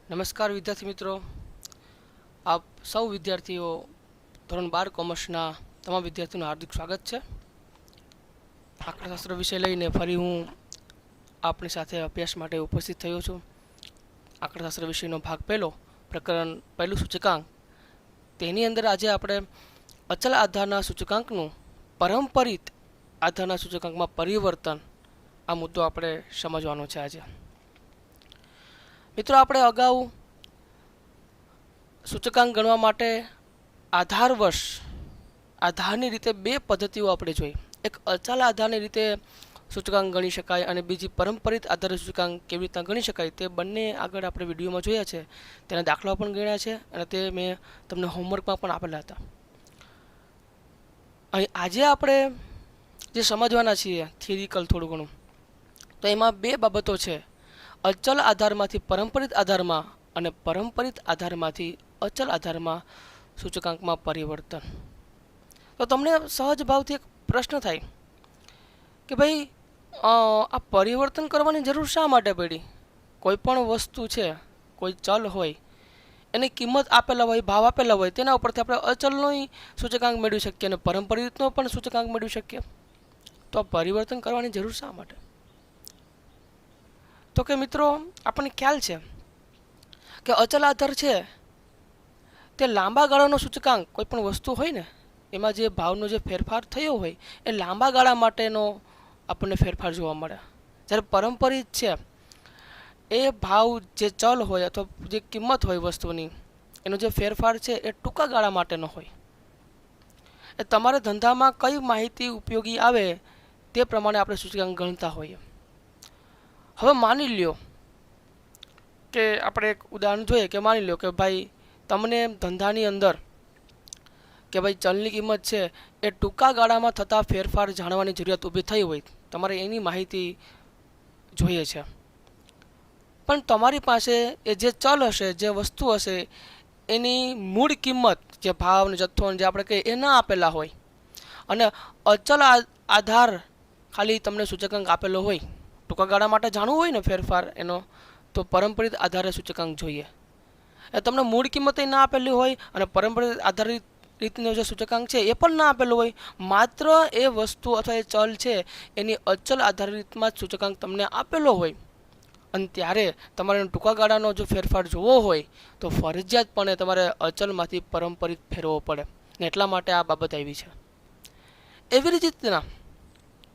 નમસ્કાર વિદ્યાર્થી મિત્રો, આપ સૌ વિદ્યાર્થીઓ ધોરણ 12 કોમર્સના તમામ વિદ્યાર્થીઓનું હાર્દિક સ્વાગત છે. આંકડાશાસ્ત્ર વિષય લઈને ફરી હું આપની સાથે અભ્યાસ માટે ઉપસ્થિત થયો છું. આંકડાશાસ્ત્ર વિષયનો ભાગ પહેલો, પ્રકરણ પહેલું સૂચકાંક. તેની અંદર આજે આપણે અચલ આધારના સૂચકાંકનું પરંપરિત આધારના સૂચકાંકમાં પરિવર્તન આ મુદ્દો આપણે સમજવાનો છે. આજે મિત્રો, આપણે અગાઉ સૂચકાંક ગણવા માટે આધારની રીતે બે પદ્ધતિઓ આપણે જોઈ. એક અચલ આધારની રીતે સૂચકાંક ગણી શકાય અને બીજી પરંપરિત આધારે સૂચકાંક કેવી રીતના ગણી શકાય તે બંને આગળ આપણે વિડીયોમાં જોયા છે. તેના દાખલાઓ પણ ગણ્યા છે અને તે મેં તમને હોમવર્કમાં પણ આપેલા હતા. અહીં આજે આપણે જે સમજવાના છીએ થિયરિકલ થોડું ઘણું, તો એમાં બે બાબતો છે: અચલ આધારમાંથી પરંપરિત આધારમાં અને પરંપરિત આધારમાંથી અચલ આધારમાં સૂચકાંકમાં પરિવર્તન. તો તમને સહજ ભાવથી એક પ્રશ્ન થાય કે ભાઈ, આ પરિવર્તન કરવાની જરૂર શા માટે પડી? કોઈ પણ વસ્તુ છે, કોઈ ચલ હોય, એની કિંમત આપેલા હોય, ભાવ આપેલા હોય, તેના ઉપરથી આપણે અચલનો સૂચકાંક મેળવી શકીએ અને પરંપરિતનો પણ સૂચકાંક મેળવી શકીએ. તો આ પરિવર્તન કરવાની જરૂર શા માટે? તો કે મિત્રો, આપણને ખ્યાલ છે કે અચલ આધાર છે તે લાંબા ગાળાનો સૂચકાંક, કોઈ પણ વસ્તુ હોય ને એમાં જે ભાવનો જે ફેરફાર થયો હોય એ લાંબા ગાળા માટેનો આપણને ફેરફાર જોવા મળે. જ્યારે પરંપરિત છે એ ભાવ જે ચલ હોય અથવા જે કિંમત હોય વસ્તુની, એનો જે ફેરફાર છે એ ટૂંકા ગાળા માટેનો હોય. એ તમારા ધંધામાં કઈ માહિતી ઉપયોગી આવે તે પ્રમાણે આપણે સૂચકાંક ગણતા હોઈએ. હવે માની લ્યો કે આપણે એક ઉદાહરણ જોઈએ કે માની લો કે ભાઈ તમને ધંધાની અંદર કે ભાઈ ચલની કિંમત છે એ ટૂંકા ગાળામાં થતા ફેરફાર જાણવાની જરૂરિયાત ઊભી થઈ હોય, તમારે એની માહિતી જોઈએ છે. પણ તમારી પાસે એ જે ચલ હશે, જે વસ્તુ હશે, એની મૂળ કિંમત, જે ભાવ ને જથ્થો જે આપણે કહીએ એ ના આપેલા હોય અને અચલ આધાર ખાલી તમને સૂચકાંક આપેલો હોય. ટૂંકા ગાળા માટે જાણવું હોય ને ફેરફાર એનો, તો પરંપરિત આધારે સૂચકાંક જોઈએ. એ તમને મૂળ કિંમત ના આપેલી હોય અને પરંપરિત આધારિત રીતનો જે સૂચકાંક છે એ પણ ના આપેલો હોય, માત્ર એ વસ્તુ અથવા એ ચલ છે એની અચલ આધારિતમાં જ સૂચકાંક તમને આપેલો હોય, અને ત્યારે તમારે ટૂંકા ગાળાનો જો ફેરફાર જોવો હોય તો ફરજિયાતપણે તમારે અચલમાંથી પરંપરિત ફેરવવો પડે ને એટલા માટે આ બાબત આવી છે. એવી રીતના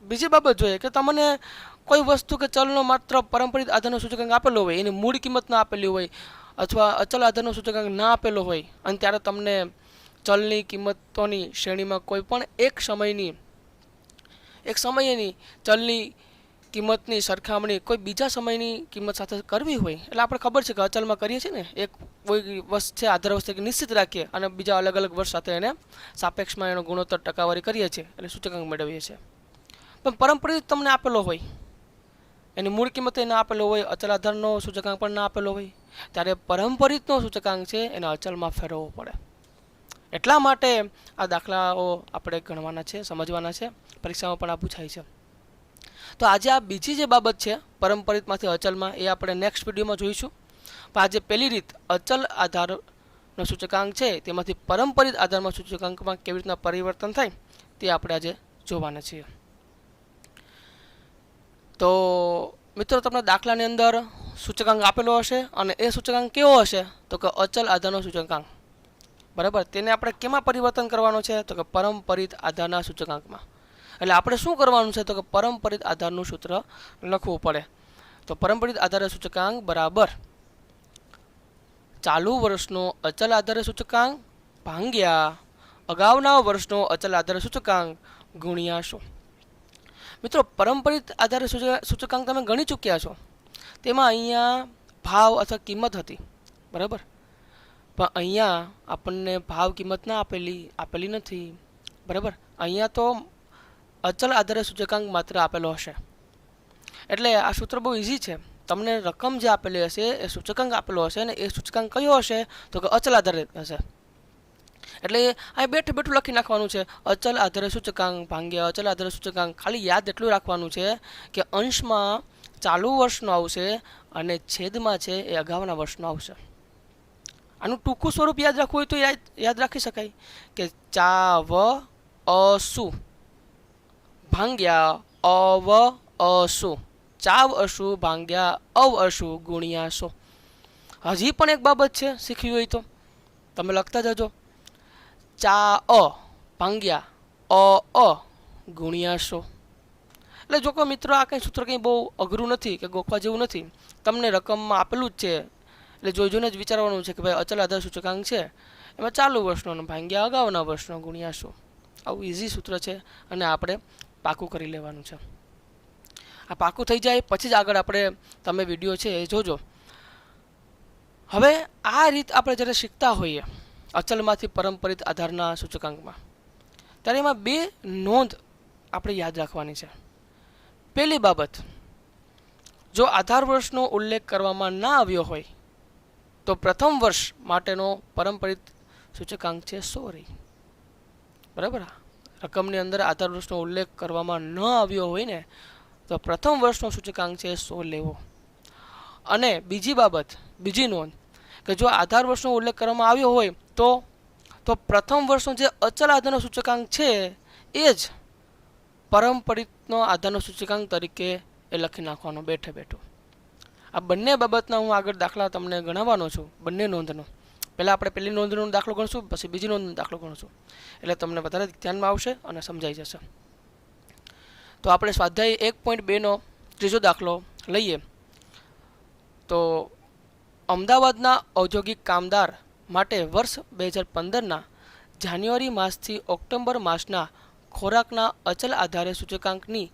બીજી બાબત જોઈએ કે તમને કોઈ વસ્તુ કે ચલનો માત્ર પરંપરિત આધારનો સૂચકાંક આપેલો હોય, એની મૂળ કિંમત ના આપેલી હોય અથવા અચલ આધારનો સૂચકાંક ના આપેલો હોય, અને ત્યારે તમને ચલની કિંમતોની શ્રેણીમાં કોઈ પણ એક સમયની ચલની કિંમતની સરખામણી કોઈ બીજા સમયની કિંમત સાથે કરવી હોય, એટલે આપણે ખબર છે કે અચલમાં કરીએ છીએ ને, એક કોઈ વર્ષ છે આધાર વર્ષ તરીકે નિશ્ચિત રાખીએ અને બીજા અલગ અલગ વર્ષ સાથે એને સાપેક્ષમાં એનો ગુણોત્તર ટકાવારી કરીએ છીએ એટલે સૂચકાંક મેળવીએ છીએ. પણ પરંપરિત તમને આપેલો હોય, એની મૂળ કિંમત ના આપેલો હોય, અચલ આધારનો સૂચકાંક પણ ના આપેલો હોય, ત્યારે પરંપરિતનો સૂચકાંક છે એને અચલમાં ફેરવવો પડે. એટલા માટે આ દાખલાઓ આપણે ગણવાના છે, સમજવાના છે, પરીક્ષામાં પણ આ પૂછાય છે. તો આજે આ બીજી જે બાબત છે પરંપરિતમાંથી અચલમાં, એ આપણે નેક્સ્ટ વિડીયોમાં જોઈશું. પણ આજે પહેલી રીત અચલ આધારનો સૂચકાંક છે તેમાંથી પરંપરિત આધારમાં સૂચકાંકમાં કેવી રીતના પરિવર્તન થાય તે આપણે આજે જોવાના છીએ. તો મિત્રો, તમને દાખલાની અંદર સૂચકાંક આપેલો હશે અને એ સૂચકાંક કેવો હશે? તો કે અચલ આધારનો સૂચકાંક. બરાબર, તેને આપણે કેમાં પરિવર્તન કરવાનો છે? તો કે પરંપરિત આધારના સૂચકાંકમાં. એટલે આપણે શું કરવાનું છે? તો કે પરંપરિત આધારનું સૂત્ર લખવું પડે. તો પરંપરિત આધારે સૂચકાંક બરાબર ચાલુ વર્ષનો અચલ આધારે સૂચકાંક ભાંગ્યા અગાઉના વર્ષનો અચલ આધારે સૂચકાંક ગુણ્યા 100. મિત્રો, પરંપરિત આધારે સૂચકાંક તમે ગણી ચૂક્યા છો, તેમાં અહીંયા ભાવ અથવા કિંમત હતી, બરાબર, પણ અહીંયા આપણને ભાવ કિંમત ના આપેલી નથી, બરાબર. અહીંયા તો અચલ આધારે સૂચકાંક માત્ર આપેલો હશે. એટલે આ સૂત્ર બહુ ઇઝી છે. તમને રકમ જે આપેલી હશે એ સૂચકાંક આપેલો હશે અને એ સૂચકાંક કયો હશે? તો કે અચલ આધારિત હશે. એટલે અહીં બેઠું લખી નાખવાનું છે, અચલ આધારે સૂચકાંક ભાંગ્યા અચલ આધારે સૂચકાંક. ખાલી યાદ એટલું રાખવાનું છે કે અંશમાં ચાલુ વર્ષનો આવશે અને છેદમાં છે એ અગાઉના વર્ષનો આવશે. આનું ટૂંકું સ્વરૂપ યાદ રાખવું હોય તો યાદ રાખી શકાય કે ચાવ અસુ ભાંગ્યા અવ અસુ, ચાવ અસુ ભાંગ્યા અવ અસુ ગુણ્યા 100. હજી પણ એક બાબત છે શીખવી હોય તો તમે લખતા જજો. ચા અ ભાંગ્યા અ ગુણ્યા 100. એટલે જો કોઈ મિત્રો આ કંઈ સૂત્ર કંઈ બહુ અઘરું નથી કે ગોખવા જેવું નથી, તમને રકમમાં આપેલું જ છે એટલે જોઈને જ વિચારવાનું છે કે ભાઈ અચલ આધાર સૂચકાંક છે એમાં ચાલુ વર્ષનો ભાંગ્યા અગાઉના વર્ષનો ગુણ્યા 100. આવું ઇઝી સૂત્ર છે અને આપણે પાકું કરી લેવાનું છે. આ પાકું થઈ જાય પછી જ આગળ આપણે તમે વિડીયો છે એ જોજો. હવે આ રીત આપણે જ્યારે શીખતા હોઈએ અચલમાંથી પરંપરિત આધારના સૂચકાંકમાં, ત્યારે એમાં બે નોંધ આપણે યાદ રાખવાની છે. પહેલી બાબત, જો આધાર વર્ષનો ઉલ્લેખ કરવામાં ના આવ્યો હોય તો પ્રથમ વર્ષ માટેનો પરંપરિત સૂચકાંક છે 100 રહી. બરાબર, રકમની અંદર આધાર વર્ષનો ઉલ્લેખ કરવામાં ન આવ્યો હોય ને તો પ્રથમ વર્ષનો સૂચકાંક છે 100 લેવો. અને બીજી બાબત, બીજી નોંધ કે જો આધાર વર્ષનો ઉલ્લેખ કરવામાં આવ્યો હોય તો પ્રથમ વર્ષનો જે અચલ આધારનો સૂચકાંક છે એ જ પરંપરિતનો આધારનો સૂચકાંક તરીકે એ લખી નાખવાનો બેઠે બેઠો. આ બંને બાબતના હું આગળ દાખલા તમને ગણાવવાનો છું, બંને નોંધનો. પહેલાં આપણે પહેલી નોંધનો દાખલો ગણશું, પછી બીજી નોંધનો દાખલો ગણશું, એટલે તમને વધારે ધ્યાનમાં આવશે અને સમજાઈ જશે. તો આપણે સ્વાધ્યાય 1.2નો ત્રીજો દાખલો લઈએ. તો અમદાવાદના ઔદ્યોગિક કામદાર માટે વર્ષ 2015ના જાન્યુઆરી માસથી ઓક્ટોબર માસના ખોરાકના અચલ આધારે સૂચકાંકની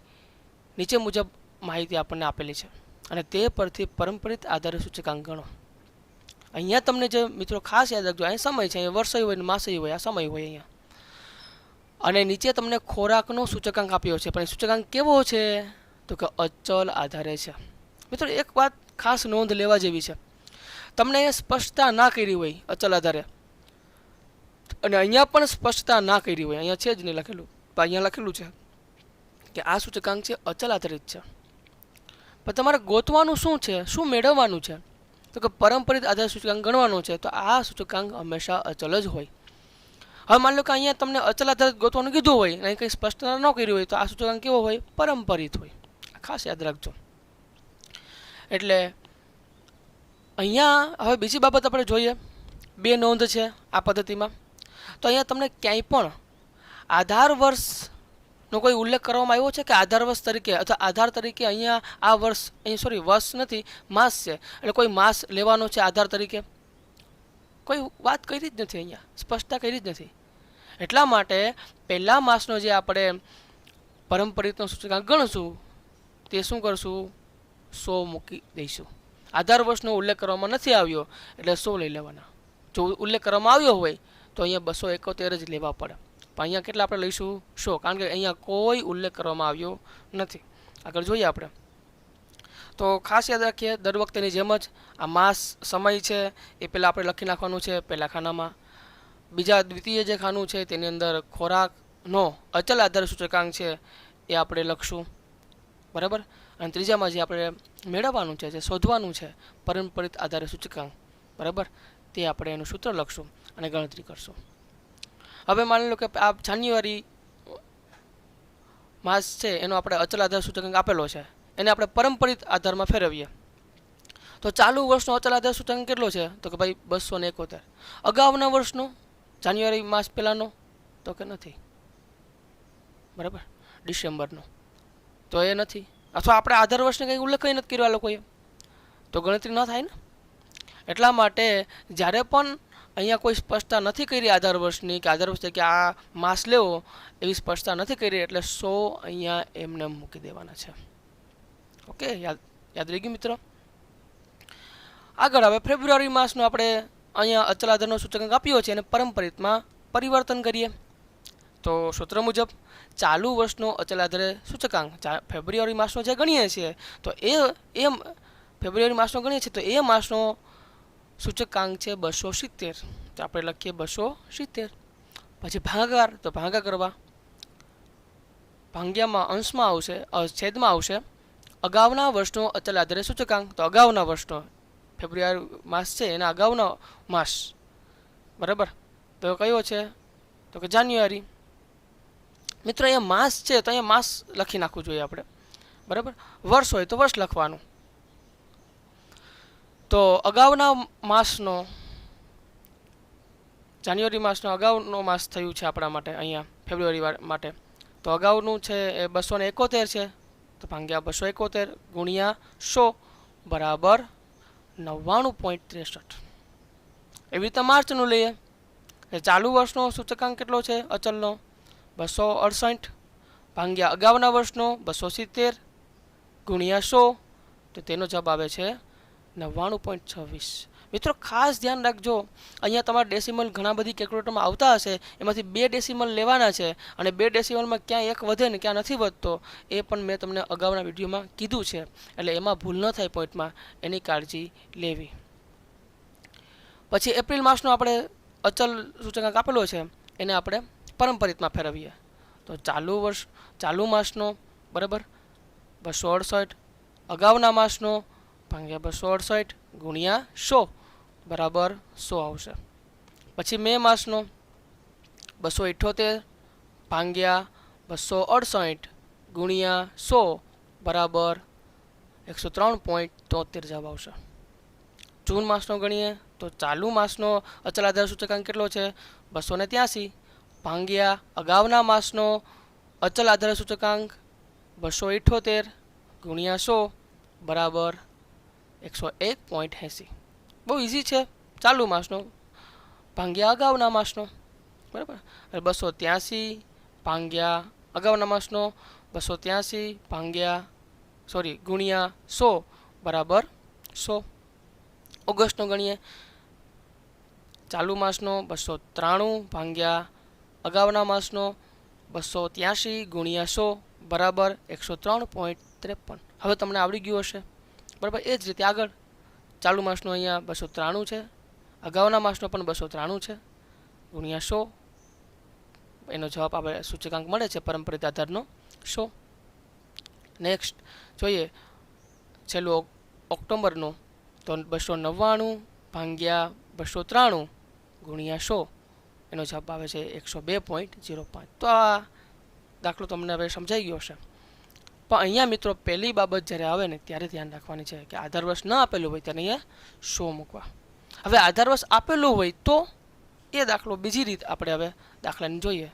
નીચે મુજબ માહિતી આપણને આપેલી છે અને તે પરથી પરંપરિત આધારે સૂચકાંક ગણો. અહીંયા તમને જે મિત્રો ખાસ યાદ રાખજો, અહીં સમય છે, અહીંયા વર્ષ હોય ને માસ હોય, આ સમય હોય અહીંયા. અને નીચે તમને ખોરાકનો સૂચકાંક આપ્યો છે, પણ એ સૂચકાંક કેવો છે તો કે અચલ આધારે છે. મિત્રો એક વાત ખાસ નોંધ લેવા જેવી છે, તમને અહીંયા સ્પષ્ટતા ના કરી હોય અચલ આધારે અને અહીંયા પણ સ્પષ્ટતા ના કરી હોય, અહીંયા છે જ નહીં લખેલું, પણ અહીંયા લખેલું છે કે આ સૂચકાંક છે અચલ આધારિત છે. પણ તમારે ગોતવાનું શું છે, શું મેળવવાનું છે તો કે પરંપરિત આધાર સૂચકાંક ગણવાનો છે. તો આ સૂચકાંક હંમેશા અચલ જ હોય. હવે માની લો કે અહીંયા તમને અચલ આધારિત ગોતવાનું કીધું હોય અને કંઈ સ્પષ્ટતા ન કરી હોય તો આ સૂચકાંક કેવો હોય, પરંપરિત હોય. ખાસ યાદ રાખજો. એટલે અહીંયા હવે બીજી બાબત આપણે જોઈએ, બે નોંધ છે આ પદ્ધતિમાં. તો અહીંયા તમને ક્યાંય પણ આધાર વર્ષનો કોઈ ઉલ્લેખ કરવામાં આવ્યો છે કે આધાર વર્ષ તરીકે અથવા આધાર તરીકે અહીંયા આ વર્ષ, અહીં સોરી વર્ષ નથી માસ છે, એટલે કોઈ માસ લેવાનો છે આધાર તરીકે, કોઈ વાત કરી જ નથી, અહીંયા સ્પષ્ટતા કરી જ નથી. એટલા માટે પહેલા માસનો જે આપણે પરંપરિતનો સૂચકાંક ગણશું તે શું કરશું, 100 મૂકી દઈશું. આધાર વર્ષનો ઉલ્લેખ કરવામાં નથી આવ્યો એટલે 100 લઈ લેવાના. જો ઉલ્લેખ કરવામાં આવ્યો હોય તો અહીંયા 271 જ લેવા પડે, પણ અહીંયા કેટલા આપણે લઈશું, 100, કારણ કે અહીંયા કોઈ ઉલ્લેખ કરવામાં આવ્યો નથી. આગળ જોઈએ આપણે. તો ખાસ યાદ રાખીએ, દર વખતેની જેમ જ આ માસ સમય છે એ પહેલાં આપણે લખી નાખવાનું છે પહેલા ખાનામાં. બીજા દ્વિતીય જે ખાનું છે તેની અંદર ખોરાકનો અચલ આધાર સૂચકાંક છે એ આપણે લખશું. બરાબર. અને ત્રીજામાં જે આપણે મેળવવાનું છે, જે શોધવાનું છે પરંપરિત આધારે સૂચકાંક, બરાબર, તે આપણે એનું સૂત્ર લખશું અને ગણતરી કરશું. હવે માની લો કે આ જાન્યુઆરી માસ છે એનો આપણે અચલ આધાર સૂચકાંક આપેલો છે, એને આપણે પરંપરિત આધારમાં ફેરવીએ તો ચાલુ વર્ષનો અચલ આધાર સૂચકાંક કેટલો છે તો કે ભાઈ 271. અગાઉના વર્ષનો જાન્યુઆરી માસ પહેલાંનો તો કે નથી, બરાબર, ડિસેમ્બરનો તો એ નથી, અથવા આપણે આધાર વર્ષને કંઈ ઉલ્લેખ નથી કર્યો આ લોકોએ તો ગણતરી ન થાય ને. એટલા માટે જ્યારે પણ અહીંયા કોઈ સ્પષ્ટતા નથી કરી આધાર વર્ષની કે આધાર વર્ષ કે આ માસ લેવો એવી સ્પષ્ટતા નથી કરી એટલે 100 અહીંયા એમને મૂકી દેવાના છે. ઓકે, યાદ રહી ગયું મિત્રો. આગળ હવે ફેબ્રુઆરી માસનો આપણે અહીંયા અચલ આધારનો સૂચકાંક આપ્યો છે અને પરંપરિતમાં પરિવર્તન કરીએ. તો સૂત્ર મુજબ ચાલુ વર્ષનો અચલ આધારે સૂચકાંક ફેબ્રુઆરી માસનો જે ગણીએ છીએ તો એ ફેબ્રુઆરી માસનો ગણીએ છીએ તો એ માસનો સૂચકાંક છે 270. તો આપણે લખીએ 270. પછી ભાગાકાર, તો ભાગા કરવા, ભાગ્યામાં અંશમાં આવશે, છેદમાં આવશે અગાઉના વર્ષનો અચલ આધારે સૂચકાંક, તો અગાઉના વર્ષનો ફેબ્રુઆરી માસ છે એના અગાઉનો માસ, બરાબર, તો કયો છે, તો કે જાન્યુઆરી. મિત્રો અહીંયા માસ છે તો અહીંયા માસ લખી નાખવું જોઈએ આપણે, બરાબર. વર્ષ હોય તો વર્ષ લખવાનું. તો અગાઉના માસનો, જાન્યુઆરી માસનો અગાઉનો માસ થયું છે આપણા માટે અહીંયા ફેબ્રુઆરી માટે. તો અગાઉનું છે એ 271 છે, તો ભાગ્યા 271 ગુણ્યા 100 બરાબર 99.63. એવી રીતે માર્ચનું લઈએ. ચાલુ વર્ષનો સૂચકાંક કેટલો છે અચલનો? 268 ભાગ્યા અગાઉના વર્ષનો 270 ગુણ્યા 100, તો તેનો જવાબ આવે છે 99.26. મિત્રો ખાસ ધ્યાન રાખજો, અહીંયા તમારા ડેસિમલ ઘણા બધી કેલ્ક્યુલેટરમાં આવતા હશે, એમાંથી 2 ડેસિમલ લેવાના છે, અને 2 ડેસિમલમાં ક્યાં એક વધે ને ક્યાં નથી વધતો એ પણ મેં તમને અગાઉના વિડીયોમાં કીધું છે, એટલે એમાં ભૂલ ન થાય પોઈન્ટમાં, એની કાળજી લેવી. પછી એપ્રિલ માસનો આપણે અચલ સૂચકાંક આપેલો છે એને આપણે પરંપરિતમાં ફેરવીએ. તો ચાલુ માસનો, બરાબર, 268 અગાઉના માસનો ભાગ્યા 268 ગુણ્યા 100 બરાબર 100 આવશે. પછી મે માસનો 278 ભાગ્યા 268 ગુણ્યા 100 બરાબર 103.73 જવાબ આવશે. જૂન માસનો ગણીએ તો ચાલુ માસનો અચલ આધાર સૂચકાંક કેટલો છે? 283 ભાગ્યા અગાઉના માસનો અચલ આધાર સૂચકાંક 278 ગુણ્યા 100 બરાબર 101.80. બહુ ઇઝી છે. ચાલુ માસનો ભાગ્યા અગાઉના માસનો, બરાબર. 283 ભાગ્યા અગાઉના માસનો 283 ગુણ્યા 100 બરાબર 100. ઓગસ્ટનો ગણીએ, ચાલુ માસનો 293 ભાગ્યા અગાઉના માસનો 283 ગુણ્યા 100 બરાબર 103.53. હવે તમને આવડી ગયું હશે, બરાબર. એ જ રીતે આગળ ચાલુ માસનો અહીંયા 293 છે, અગાઉના માસનો પણ 293 છે ગુણ્યા 100, એનો જવાબ આપણે સૂચકાંક મળે છે પરંપરિત આધારનો 100. નેક્સ્ટ જોઈએ છેલ્લું ઓક્ટોબરનું, તો 299 ભાગ્યા 293 ગુણ્યા 100, એનો જવાબ આવે છે 102.05. તો આ દાખલો તમને હવે સમજાઈ ગયો હશે. પણ અહીંયા મિત્રો પહેલી બાબત જ્યારે આવે ને ત્યારે ધ્યાન રાખવાની છે કે આધાર વર્ષ ન આપેલું હોય ત્યારે અહીંયા 100 મૂકવા. હવે આધાર વર્ષ આપેલું હોય તો એ દાખલો બીજી રીત આપણે હવે દાખલાની જોઈએ.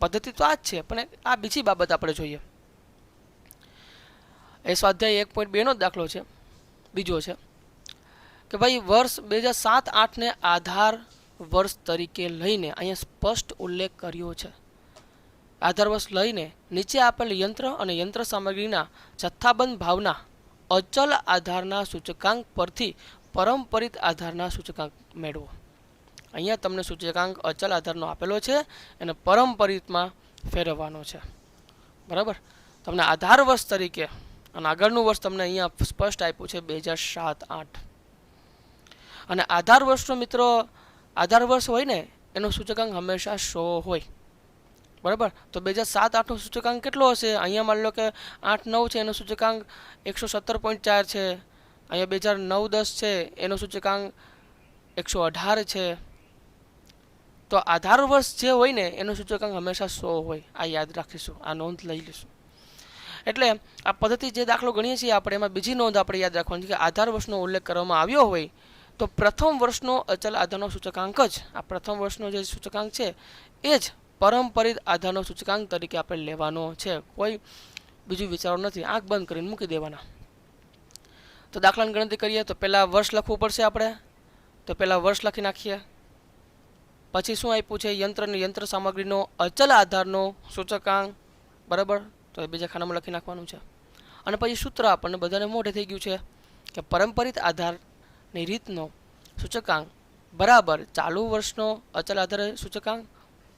પદ્ધતિ તો આ જ છે, પણ આ બીજી બાબત આપણે જોઈએ. એ સ્વાધ્યાય 1.2 નો દાખલો છે, બીજો છે કે ભાઈ વર્ષ 2007-8 ને આધાર વર્ષ તરીકે લઈને અહીંયા સ્પષ્ટ ઉલ્લેખ કર્યો છે. આધાર વર્ષ લઈને નીચે આપેલ યંત્ર અને યંત્ર સામગ્રીના જથ્થાબંધ ભાવના અચલ આધારના સૂચકાંક પરથી પરંપરિત આધારના સૂચકાંક મેળવો. અહીંયા તમને સૂચકાંક અચલ આધારનો આપેલો છે અને પરંપરિતમાં ફેરવવાનો છે, બરાબર. તમને આધાર વર્ષ તરીકે અને આગળનું વર્ષ તમને અહીંયા સ્પષ્ટ આપ્યું છે 2007-8. અને આધાર વર્ષનો મિત્રો આધાર વર્ષ હોય ને એનો સૂચકાંક હંમેશા 100 હોય, બરાબર. તો 2007-8નો સૂચકાંક કેટલો હશે? અહીંયા માની લો કે 8-9 છે, એનો સૂચકાંક 117.4 છે. અહીંયા 2009-10 છે, એનો સૂચકાંક 118 છે. તો આધાર વર્ષ જે હોય ને એનો સૂચકાંક હંમેશા 100 હોય. આ યાદ રાખીશું, આ નોંધ લઈ લઈશું. એટલે આ પદ્ધતિ જે દાખલો ગણીએ છીએ આપણે, એમાં બીજી નોંધ આપણે યાદ રાખવાની છે કે આધાર વર્ષનો ઉલ્લેખ કરવામાં આવ્યો હોય તો પ્રથમ વર્ષનો અચલ આધારનો સૂચકાંક જ, આ પ્રથમ વર્ષનો જે સૂચકાંક છે એ જ પરંપરિત આધારનો સૂચકાંક તરીકે આપણે લેવાનો છે. કોઈ બીજું વિચારો નથી, આંખ બંધ કરીને મૂકી દેવાના. તો દાખલાની ગણતરી કરીએ તો પહેલાં વર્ષ લખવું પડશે આપણે, તો પહેલાં વર્ષ લખી નાખીએ. પછી શું આપ્યું છે? યંત્ર અને યંત્ર સામગ્રીનો અચલ આધારનો સૂચકાંક, બરાબર. તો એ બીજા ખાનામાં લખી નાખવાનું છે. અને પછી સૂત્ર આપણને બધાને મોઢે થઈ ગયું છે કે પરંપરિત આધારની રીતનો સૂચકાંક બરાબર ચાલુ વર્ષનો અચલ આધાર સૂચકાંક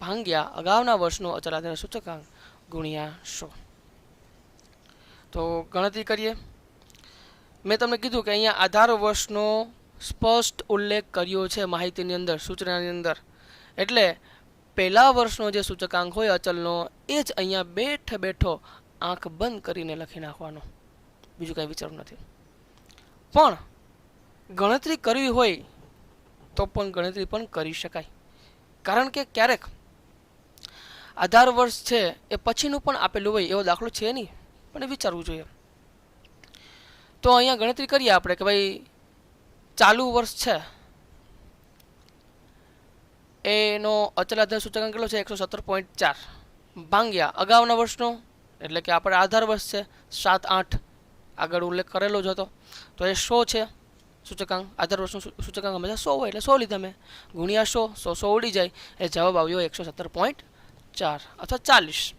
ભાગ્યા અગાઉના વર્ષનો અચલ આધાર સૂચકાંક ગુણ્યા 100. તો ગણતરી કરીએ. મેં તમને કીધું કે અહીંયા આધાર વર્ષનો સ્પષ્ટ ઉલ્લેખ કર્યો છે માહિતીની અંદર, સૂચનાની અંદર. એટલે પહેલા વર્ષનો જે સૂચકાંક હોય અચલનો એ જ અહીંયા બેઠો આંખ બંધ કરીને લખી નાખવાનો, બીજું કાંઈ વિચારવું નથી. પણ ગણતરી કરવી હોય તો પણ ગણતરી પણ કરી શકાય, કારણ કે ક્યારેક આધાર વર્ષ છે એ પછીનું પણ આપેલું હોય એવો દાખલો છે નહીં, પણ એ વિચારવું જોઈએ. તો અહીંયા ગણતરી કરીએ આપણે કે ભાઈ ચાલુ વર્ષ છે એનો અચલ આધાર સૂચકાંક કેટલો છે 117.4 ભાંગ્યા અગાઉના વર્ષનો, એટલે કે આપણે આધાર વર્ષ છે 7-8 આગળ ઉલ્લેખ કરેલો જ હતો, તો એ 100 છે સૂચકાંક. આધાર વર્ષનું સૂચકાંક હંમેશા 100 હોય એટલે 100 લીધા મેં, ગુણ્યા 100 ઉડી જાય એ જવાબ આવ્યો 117.4 અથવા 40.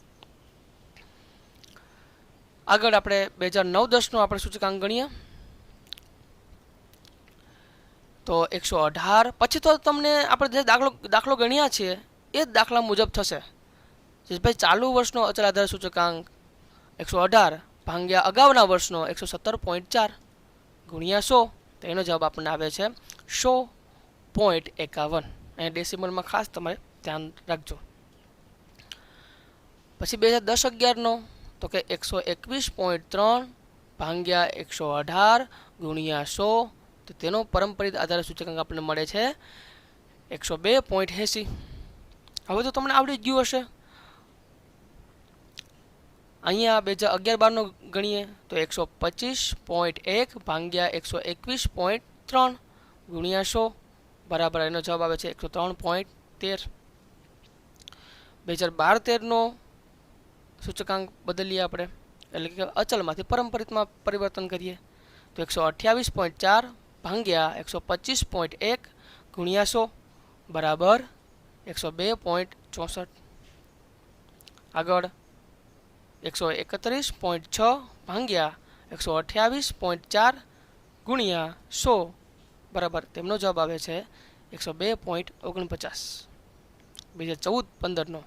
આગળ આપણે 2009-10નો આપણે સૂચકાંક ગણીએ તો 118. પછી તો તમને આપણે જે દાખલો ગણ્યા છે એ જ દાખલા મુજબ થશે. ભાઈ ચાલુ વર્ષનો અચલ આધાર સૂચકાંક 118 ભાંગ્યા અગાઉના વર્ષનો 117.4 ગુણ્યા 100, તો એનો જવાબ આપણને આવે છે 100.51. અહીંયા ડેસિમલમાં ખાસ તમારે ધ્યાન રાખજો. પછી 2010-11નો તો કે 121.3 ભાંગ્યા 118 ગુણ્યા 100, તો તેનો પરંપરિત આધાર સૂચકાંક આપણને મળે છે 102.80. હવે તો તમને આવડી જ ગયું હશે. અહીંયા 2011-12નો ગણીએ તો 125.1 ભાંગ્યા 121.3 ગુણ્યા 100 બરાબર એનો જવાબ આવે છે 103.13. 2012-13નો સૂચકાંક બદલીએ આપણે, એટલે કે અચલમાંથી પરંપરિતમાં પરિવર્તન કરીએ તો 128.4 ભાંગ્યા 125.1 ગુણ્યા 100 બરાબર 102.64. આગળ 131.6 ભાંગ્યા 128.4 ગુણ્યા 100 બરાબર તેમનો જવાબ આવે છે 102.49. 2014-15નો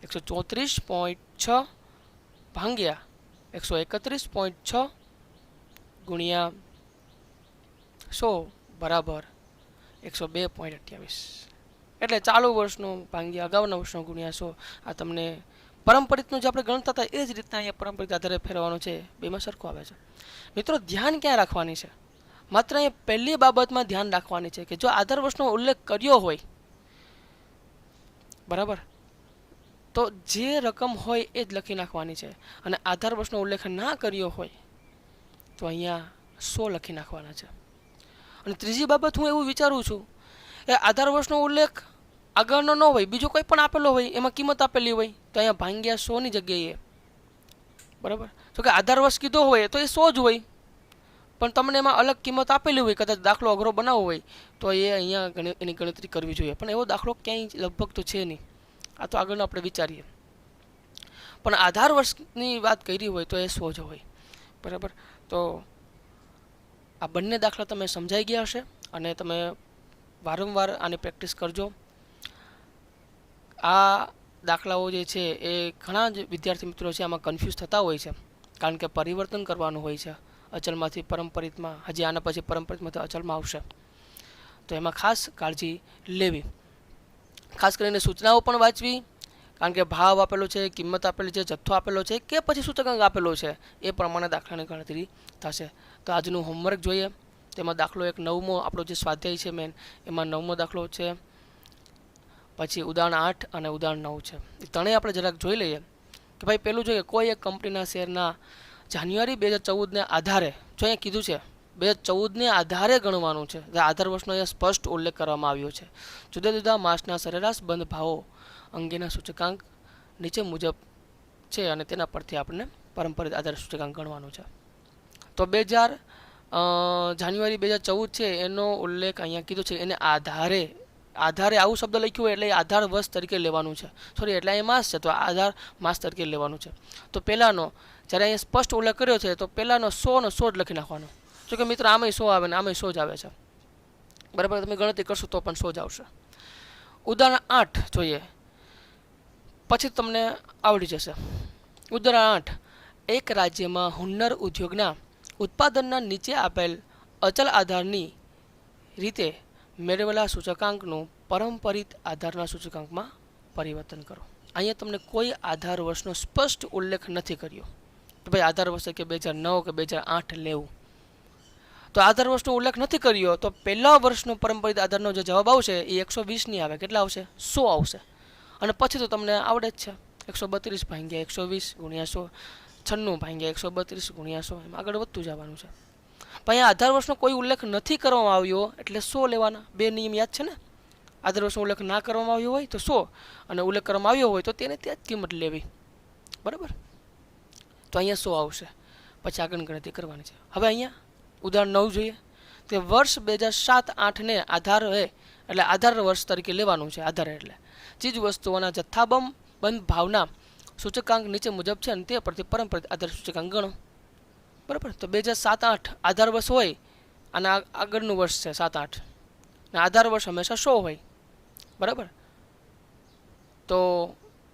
134.6 ભાંગ્યા 131.6 ગુણ્યા 100 બરાબર 102.28. એટલે ચાલુ વર્ષનું ભાંગ્યા અગાઉના વર્ષનો ગુણ્યા 100. આ તમને પરંપરિતનું જે આપણે ગણતા હતા એ જ રીતના અહીંયા પરંપરિત આધારે ફેરવવાનું છે, બેમાં સરખું આવે છે. મિત્રો ધ્યાન ક્યાં રાખવાની છે? માત્ર અહીંયા પહેલી બાબતમાં ધ્યાન રાખવાની છે કે જો આધાર વર્ષનો ઉલ્લેખ કર્યો હોય બરાબર, તો જે રકમ હોય એ જ લખી નાખવાની છે, અને આધાર વર્ષનો ઉલ્લેખ ના કર્યો હોય તો અહીંયા 100 લખી નાખવાના છે. અને ત્રીજી બાબત હું એવું વિચારું છું કે આધાર વર્ષનો ઉલ્લેખ આગળનો ન હોય, બીજો કોઈ પણ આપેલો હોય એમાં કિંમત આપેલી હોય તો અહીંયા ભાંગ્યા 100ની જગ્યાએ બરાબર. જો કે આધાર વર્ષ કીધો હોય તો એ 100 જ હોય, પણ તમને એમાં અલગ કિંમત આપેલી હોય, કદાચ દાખલો અઘરો બનાવવો હોય તો એ અહીંયા એની ગણતરી કરવી જોઈએ, પણ એવો દાખલો ક્યાંય લગભગ તો છે નહીં. આ તો આગળનો આપણે વિચારીએ, પણ આધાર વર્ષની વાત કરી હોય તો એ 100 જ હોય બરાબર. તો આ બંને દાખલા તમે સમજાઈ ગયા હશે અને તમે વારંવાર આની પ્રેક્ટિસ કરજો. આ દાખલાઓ જે છે એ ઘણા જ વિદ્યાર્થી મિત્રો છે આમાં કન્ફ્યુઝ થતા હોય છે, કારણ કે પરિવર્તન કરવાનું હોય છે અચલમાંથી પરંપરિતમાં, હજી આના પછી પરંપરિતમાંથી અચલમાં આવશે, તો એમાં ખાસ કાળજી લેવી. ખાસ કરીને સૂચનાઓ પણ વાંચવી, કારણ કે ભાવ આપેલો છે, કિંમત આપેલી છે, જથ્થો આપેલો છે કે પછી સૂચકાંક આપેલો છે એ પ્રમાણે દાખલાની ગણતરી થશે. તો આજનું હોમવર્ક જોઈએ, તેમાં દાખલો એક 9મો આપણો જે સ્વાધ્યાય છે મેન, એમાં 9મો દાખલો છે, પછી ઉદાહરણ 8 અને ઉદાહરણ 9 છે. એ ત્રણેય આપણે જરાક જોઈ લઈએ કે ભાઈ પહેલું જોઈએ કોઈ એક કંપનીના શેરના જાન્યુઆરી 2014ને આધારે, જો અહીંયા કીધું છે 2014ને આધારે ગણવાનું છે, આધાર વર્ષનો અહીંયા સ્પષ્ટ ઉલ્લેખ કરવામાં આવ્યો છે. જુદા જુદા માસના સરેરાશ બંધ ભાવો અંગેના સૂચકાંક નીચે મુજબ છે અને તેના પરથી આપણને પરંપરિત આધાર સૂચકાંક ગણવાનું છે. તો જાન્યુઆરી 2014 છે એનો ઉલ્લેખ અહીંયા કીધો છે, એને આધારે આવું શબ્દ લખ્યું હોય એટલે આધાર વર્ષ તરીકે લેવાનું છે, સોરી એટલે અહીંયા માસ છે તો આધાર માસ તરીકે લેવાનું છે. તો પહેલાંનો જ્યારે અહીંયા સ્પષ્ટ ઉલ્લેખ કર્યો છે તો પહેલાંનો 100 જ લખી નાખવાનો. જો કે મિત્રો આમાંય 100 આવે ને આમાંય 100 જ આવે છે બરાબર, તમે ગણતરી કરશો તો પણ 100 જ આવશે. ઉદાહરણ 8 જોઈએ પછી તમને આવડી જશે. ઉદાહરણ 8, એક રાજ્યમાં હુન્નર ઉદ્યોગના ઉત્પાદનના નીચે આપેલ અચલ આધારની રીતે મેળવેલા સૂચકાંકનું પરંપરિત આધારના સૂચકાંકમાં પરિવર્તન કરો. અહીંયા તમને કોઈ આધાર વર્ષનો સ્પષ્ટ ઉલ્લેખ નથી કર્યો કે ભાઈ આધાર વર્ષે કે 2009 કે 2008 લેવું. તો આધાર વર્ષનો ઉલ્લેખ નથી કર્યો તો પહેલા વર્ષનો પરંપરિત આધારનો જે જવાબ આવશે એ 120 નહીં આવે. કેટલા આવશે? 100 આવશે. અને પછી તો તમને આવડે જ છે 132 ભાગ્યા 120 ગુણ્યા 100, 96 ભાગ્યા 132 ગુણ્યા 100, એમ આગળ વધતું જવાનું છે. પણ અહીંયા આધાર વર્ષનો કોઈ ઉલ્લેખ નથી કરવામાં આવ્યો એટલે 100 લેવાના. બે નિયમ યાદ છે ને? આધાર વર્ષનો ઉલ્લેખ ના કરવામાં આવ્યો હોય તો 100, અને ઉલ્લેખ કરવામાં આવ્યો હોય તો તેને ત્યાં જ કિંમત લેવી. બરાબર? તો અહીંયા 100 આવશે. પછી આગળ ગણતરી કરવાની છે. હવે અહીંયા ઉદાહરણ 9 જોઈએ. તે વર્ષ 2007-8 ને આધાર એટલે આધાર વર્ષ તરીકે લેવાનું છે. આધાર એટલે ચીજ વસ્તુઓના જથ્થાબંધ ભાવના સૂચકાંક નીચે મુજબ છે અને તે પરથી પરંપરિત આધાર સૂચકાંક ગણો. બરાબર? તો 2007-8 આધાર વર્ષ હોય અને આગળનું વર્ષ છે 7-8, ને આધાર વર્ષ હંમેશા 100 હોય. બરાબર? તો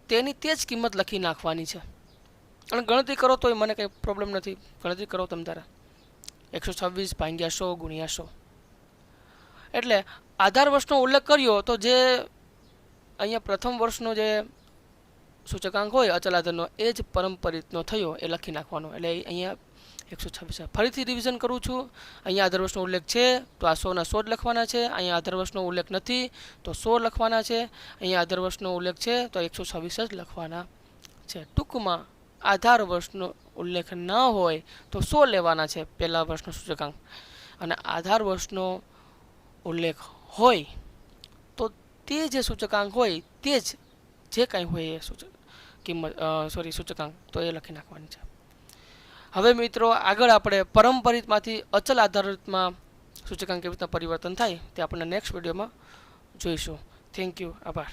તેની તે જ કિંમત લખી નાખવાની છે. અને ગણતરી કરો તોય મને કંઈ પ્રોબ્લેમ નથી. ગણતરી કરો તમે તારા 126 ભાગ્યા 100 ગુણ્યા 100. એટલે આધાર વર્ષનો ઉલ્લેખ કર્યો તો જે અહીંયા પ્રથમ વર્ષનો જે સૂચકાંક હોય અચલ આધારનો એ જ પરંપરિતનો થયો એ લખી નાખવાનો. એટલે અહીંયા 126. ફરીથી રિવિઝન કરું છું. અહીંયા આધાર વર્ષનો ઉલ્લેખ છે તો આ 100 ના 100 જ લખવાના છે. અહીંયા આધાર વર્ષનો ઉલ્લેખ નથી તો 100 લખવાના છે. અહીંયા આધાર વર્ષનો ઉલ્લેખ છે તો 126 જ લખવાના છે. ટૂંકમાં આધાર વર્ષનો ઉલ્લેખ ન હોય તો 100 લેવાના છે પહેલા વર્ષનો સૂચકાંક, અને આધાર વર્ષનો ઉલ્લેખ હોય તો તે જે સૂચકાંક હોય તે જ જે કાંઈ હોય એ સૂચકાંક તો એ લખી નાખવાની છે. હવે મિત્રો આગળ આપણે પરંપરિતમાંથી અચલ આધારિતમાં સૂચકાંક કેવી રીતના પરિવર્તન થાય તે આપણે નેક્સ્ટ વિડીયોમાં જોઈશું. Thank you. આભાર.